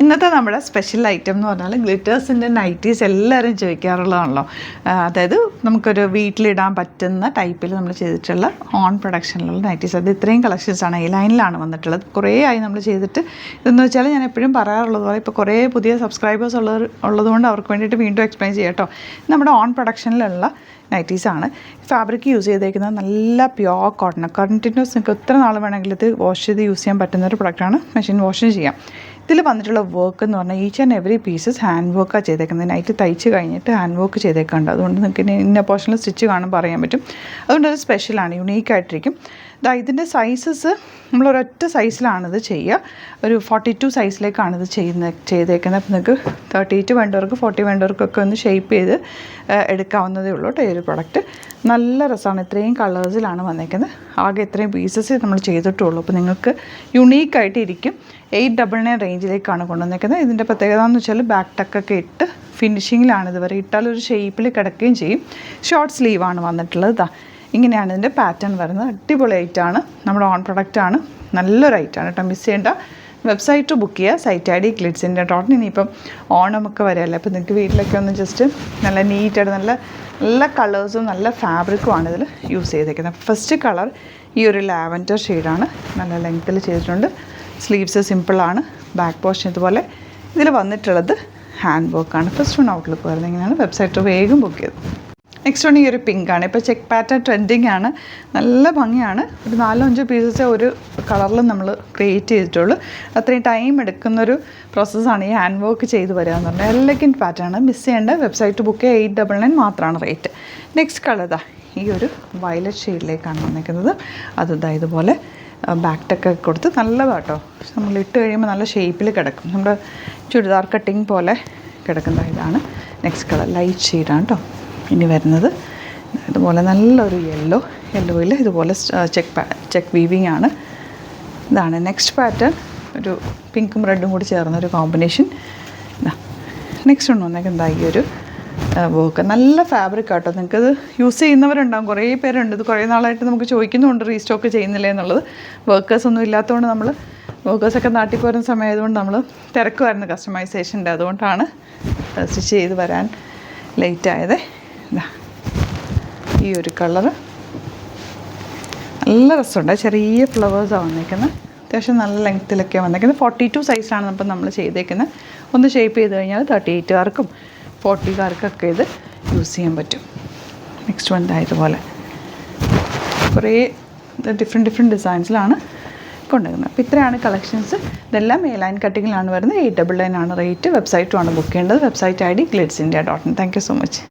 ഇന്നത്തെ നമ്മുടെ special item എന്ന് പറഞ്ഞാൽ ഗ്ലിറ്റേഴ്സിൻ്റെ നൈറ്റീസ് എല്ലാവരും ചോദിക്കാറുള്ളതാണല്ലോ. അതായത് നമുക്കൊരു വീട്ടിലിടാൻ പറ്റുന്ന ടൈപ്പിൽ നമ്മൾ ചെയ്തിട്ടുള്ള ഓൺ പ്രൊഡക്ഷനിലുള്ള നൈറ്റീസ്. അത് ഇത്രയും കളക്ഷൻസാണ് ഈ ലൈനിലാണ് വന്നിട്ടുള്ളത്. കുറേ ആയി നമ്മൾ ചെയ്തിട്ട്. ഇതെന്ന് വെച്ചാൽ ഞാൻ എപ്പോഴും പറയാറുള്ളത് പോലെ ഇപ്പോൾ കുറേ പുതിയ സബ്സ്ക്രൈബേഴ്സ് ഉള്ളതുകൊണ്ട് അവർക്ക് വേണ്ടിയിട്ട് വീണ്ടും എക്സ്പ്ലെയിൻ ചെയ്യാം കേട്ടോ. നമ്മുടെ ഓൺ പ്രൊഡക്ഷനിലുള്ള നൈറ്റീസാണ്. ഫാബ്രിക് യൂസ് ചെയ്തേക്കുന്നത് നല്ല പ്യോർ കോട്ടൺ. കണ്ടിന്യൂസ് നിങ്ങൾക്ക് എത്ര നാൾ വേണമെങ്കിലും ഇത് വാഷ് ചെയ്ത് യൂസ് ചെയ്യാൻ പറ്റുന്നൊരു പ്രൊഡക്റ്റാണ്. മെഷീൻ വാഷും ചെയ്യാം. ഇതിൽ വന്നിട്ടുള്ള വർക്ക് എന്ന് പറഞ്ഞാൽ each and every pieces hand വർക്കാണ് ചെയ്തേക്കുന്നത്. നൈറ്റ് തയ്ച്ച് കഴിഞ്ഞിട്ട് ഹാൻഡ് വർക്ക് ചെയ്തേക്കുന്നുണ്ട്. അതുകൊണ്ട് നിങ്ങൾക്ക് ഇന്ന പോർഷനിൽ സ്റ്റിച്ച് കാണുമ്പോൾ അറിയാൻ പറ്റും. അതുകൊണ്ട് അത് സ്പെഷ്യലാണ്, യുണീക്കായിട്ടിരിക്കും. ഇതിൻ്റെ സൈസസ് നമ്മളൊരൊറ്റ സൈസിലാണിത് ചെയ്യുക. ഒരു 42 സൈസിലേക്കാണിത് ചെയ്തേക്കുന്നത്. അപ്പോൾ നിങ്ങൾക്ക് 38 വേണ്ടവർക്ക് 40 വേണ്ടവർക്കൊക്കെ ഒന്ന് ഷേപ്പ് ചെയ്ത് എടുക്കാവുന്നതേ ഉള്ളൂ കേട്ടോ. ഈ ഒരു പ്രൊഡക്റ്റ് നല്ല രസമാണ്. ഇത്രയും കളേഴ്സിലാണ് വന്നേക്കുന്നത്. ആകെ ഇത്രയും പീസസ് നമ്മൾ ചെയ്തിട്ടുള്ളൂ. അപ്പോൾ നിങ്ങൾക്ക് യുണീക്കായിട്ട് ഇരിക്കും. 899 റേഞ്ചിലേക്കാണ് കൊണ്ടുവന്നേക്കുന്നത്. ഇതിൻ്റെ പ്രത്യേകത എന്ന് വെച്ചാൽ ബാക്ക് ടക്കൊക്കെ ഇട്ട് ഫിനിഷിങ്ങിലാണ് ഇതുവരെ ഇട്ടാലൊരു ഷേപ്പിൽ കിടക്കുകയും ചെയ്യും. ഷോർട്ട് സ്ലീവാണ് വന്നിട്ടുള്ളത്. ഇങ്ങനെയാണ് ഇതിൻ്റെ പാറ്റേൺ വരുന്നത്. അടിപൊളി ഐറ്റാണ്. നമ്മുടെ ഓൺ പ്രൊഡക്റ്റാണ്. നല്ലൊരു ഐറ്റാണ് കേട്ടോ. മിസ് ചെയ്യേണ്ട. വെബ്സൈറ്റ് ബുക്ക് ചെയ്യുക. Site ID glitz.in. ഇനിയിപ്പം ഓണമൊക്കെ വരെയല്ലേ, അപ്പോൾ നിങ്ങൾക്ക് വീട്ടിലൊക്കെ ഒന്ന് ജസ്റ്റ് നല്ല നീറ്റായിട്ട് നല്ല കളേഴ്സും നല്ല ഫാബ്രിക്കുമാണ് ഇതിൽ യൂസ് ചെയ്തേക്കുന്നത്. ഫസ്റ്റ് കളർ ഈ ഒരു ലാവൻഡർ ഷെയ്ഡാണ്. നല്ല ലെങ്ത്തിൽ ചെയ്തിട്ടുണ്ട്. സ്ലീവ്സ് സിമ്പിളാണ്. ബാക്ക് പോർഷൻ ഇതുപോലെ. ഇതിൽ വന്നിട്ടുള്ളത് ഹാൻഡ് വർക്കാണ്. ഫസ്റ്റ് വൺ ഔട്ട്ലുക്ക് വരുന്നത് ഇങ്ങനെയാണ്. വെബ്സൈറ്റ് വേഗം ബുക്ക് ചെയ്തു. നെക്സ്റ്റ് വൺ ഈ ഒരു പിങ്കാണ്. ഇപ്പോൾ ചെക്ക് പാറ്റേൺ ട്രെൻഡിങ് ആണ്. നല്ല ഭംഗിയാണ്. ഒരു 4-5 പീസസ് ഒരു കളറിൽ നമ്മൾ ക്രിയേറ്റ് ചെയ്തിട്ടുള്ളൂ. അത്രയും ടൈം എടുക്കുന്നൊരു പ്രോസസ്സാണ് ഈ ഹാൻഡ് വർക്ക് ചെയ്ത് വരിക എന്ന് പറഞ്ഞാൽ. Elegant pattern. മിസ് ചെയ്യേണ്ട. വെബ്സൈറ്റ് ബുക്ക് 899 മാത്രമാണ് റേറ്റ്. നെക്സ്റ്റ് കളർ ഈ ഒരു വയലറ്റ് ഷെയ്ഡിലേക്കാണ് വന്നിരിക്കുന്നത്. ഇതുപോലെ ബാക്ക് ടക്കൊക്കെ കൊടുത്ത് നല്ലതാട്ടോ. നമ്മൾ ഇട്ട് കഴിയുമ്പോൾ നല്ല ഷേപ്പിൽ കിടക്കും. നമ്മുടെ ചുരിദാർ കട്ടിങ് പോലെ കിടക്കുന്ന ഇതാണ്. നെക്സ്റ്റ് കളർ ലൈറ്റ് ഷെയ്ഡാണ് കേട്ടോ. ഇനി വരുന്നത് ഇതുപോലെ നല്ലൊരു യെല്ലോയിൽ ഇതുപോലെ ചെക്ക് വീവിങ് ആണ്. ഇതാണ് നെക്സ്റ്റ് പാറ്റേൺ. ഒരു പിങ്കും റെഡും കൂടി ചേർന്നൊരു കോമ്പിനേഷൻ. നെക്സ്റ്റ് ഒന്ന് വന്നേക്കുന്നത് ഈ ഒരു വർക്ക്. നല്ല ഫാബ്രിക് ആട്ടോ. നിങ്ങൾക്കത് യൂസ് ചെയ്യുന്നവരുണ്ടാകും. കുറേ പേരുണ്ട്. ഇത് കുറേ നാളായിട്ട് നമുക്ക് ചോദിക്കുന്നുണ്ട് റീസ്റ്റോക്ക് ചെയ്യുന്നില്ല എന്നുള്ളത്. വർക്കേഴ്സൊന്നും ഇല്ലാത്തതുകൊണ്ട് നമ്മൾ വർക്കേഴ്സൊക്കെ നാട്ടിൽ പോരുന്ന സമയമായതുകൊണ്ട് നമ്മൾ തിരക്കുമായിരുന്നു കസ്റ്റമൈസേഷൻ്റെ. അതുകൊണ്ടാണ് സ്റ്റിച്ച് ചെയ്ത് വരാൻ ലേറ്റായത്. ഈ ഒരു കളറ് നല്ല രസമുണ്ട്. ചെറിയ ഫ്ലവേഴ്സാണ് വന്നേക്കുന്നത്. അത്യാവശ്യം നല്ല ലെങ്ത്തിലൊക്കെയാണ് വന്നേക്കുന്നത്. 42 സൈസാണ് അപ്പം നമ്മൾ ചെയ്തേക്കുന്നത്. ഒന്ന് ഷേപ്പ് ചെയ്ത് കഴിഞ്ഞാൽ 38കാർക്കും 40കാർക്കൊക്കെ ഇത് യൂസ് ചെയ്യാൻ പറ്റും. നെക്സ്റ്റ് വൺ ഇതുപോലെ കുറേ ഡിഫറെൻറ്റ് ഡിസൈൻസിലാണ് കൊണ്ടുവരുന്നത്. അപ്പോൾ ഇത്രയാണ് കളക്ഷൻസ്. ഇതെല്ലാം ലൈൻ കട്ടിങ്ങിലാണ് വരുന്നത്. 899 ആണ് റേറ്റ്. വെബ്സൈറ്റുമാണ് ബുക്ക് ചെയ്യേണ്ടത്. Website ID glitz.in. Thank you so much.